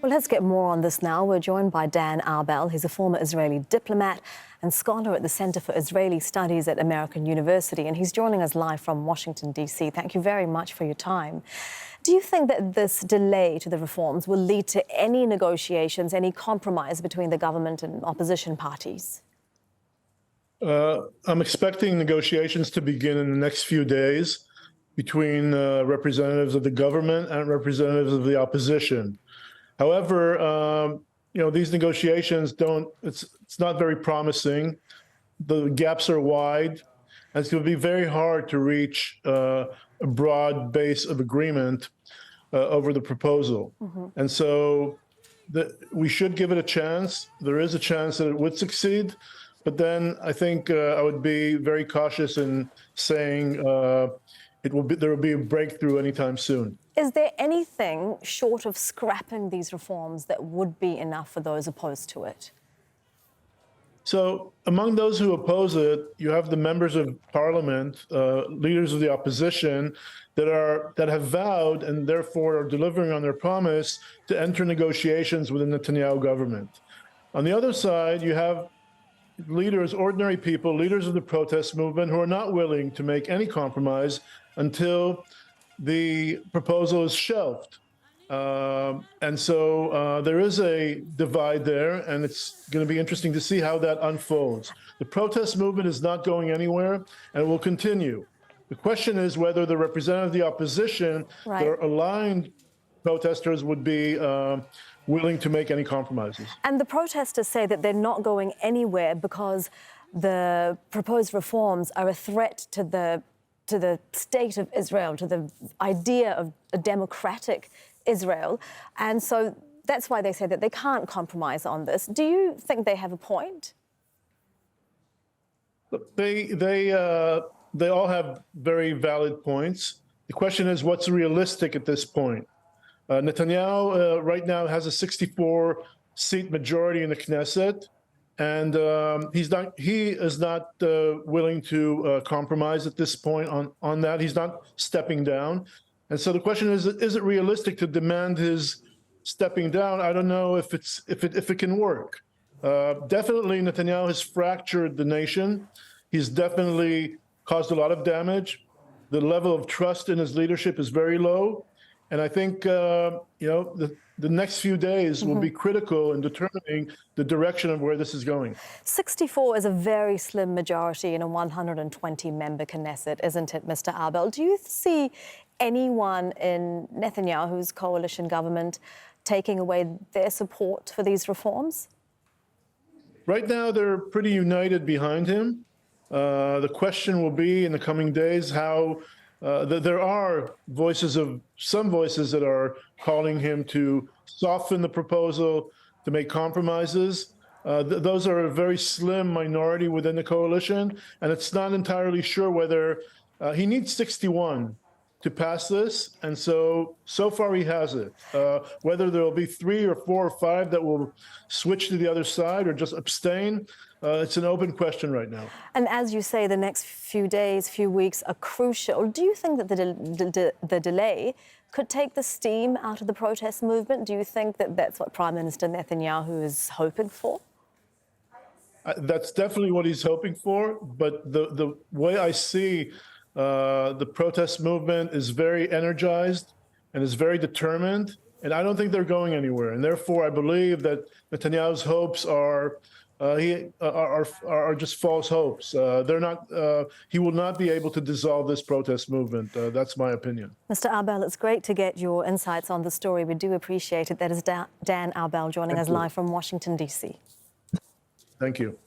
Well, let's get more on this now. We're joined by Dan Arbel. He's a former Israeli diplomat and scholar at the Center for Israeli Studies at American University, and he's joining us live from Washington, D.C. Thank you very much for your time. Do you think that this delay to the reforms will lead to any negotiations, any compromise between the government and opposition parties? I'm expecting negotiations to begin in the next few days between representatives of the government and representatives of the opposition. However, these negotiations it's not very promising. The gaps are wide, and it's going to be very hard to reach a broad base of agreement over the proposal. And so we should give it a chance. There is a chance that it would succeed, but then I think I would be very cautious in saying there will be a breakthrough anytime soon. Is there anything short of scrapping these reforms that would be enough for those opposed to it? So among those who oppose it, you have the members of parliament, leaders of the opposition that have vowed and therefore are delivering on their promise to enter negotiations with the Netanyahu government. On the other side, you have leaders, ordinary people, leaders of the protest movement who are not willing to make any compromise until the proposal is shelved. And so there is a divide there, and it's going to be interesting to see how that unfolds. The protest movement is not going anywhere, and it will continue. The question is whether the representative of the opposition, their aligned protesters, would be willing to make any compromises. And the protesters say that they're not going anywhere because the proposed reforms are a threat to the state of Israel, to the idea of a democratic Israel. And so that's why they say that they can't compromise on this. Do you think they have a point? They all have very valid points. The question is, what's realistic at this point? Netanyahu right now has a 64-seat majority in the Knesset, and he is not willing to compromise at this point on that. He's not stepping down. And so the question is it realistic to demand his stepping down? I don't know if it can work. Definitely Netanyahu has fractured the nation. He's definitely caused a lot of damage. The level of trust in his leadership is very low. And I think, the next few days will be critical in determining the direction of where this is going. 64 is a very slim majority in a 120-member Knesset, isn't it, Mr. Arbel? Do you see anyone in Netanyahu's coalition government taking away their support for these reforms? Right now, they're pretty united behind him. The question will be in the coming days how there are some voices that are calling him to soften the proposal, to make compromises. Those are a very slim minority within the coalition, and it's not entirely sure whether he needs 61 to pass this, and so far he has it. Whether there will be 3 or 4 or 5 that will switch to the other side or just abstain, it's an open question right now. And as you say, the next few days, few weeks are crucial. Do you think that the delay could take the steam out of the protest movement? Do you think that that's what Prime Minister Netanyahu is hoping for? That's definitely what he's hoping for, but the way I see the protest movement is very energized and is very determined, and I don't think they're going anywhere. And therefore, I believe that Netanyahu's hopes are just false hopes. He will not be able to dissolve this protest movement. That's my opinion. Mr. Arbel, it's great to get your insights on the story. We do appreciate it. That is Dan Arbel joining us live from Washington, D.C. Thank you.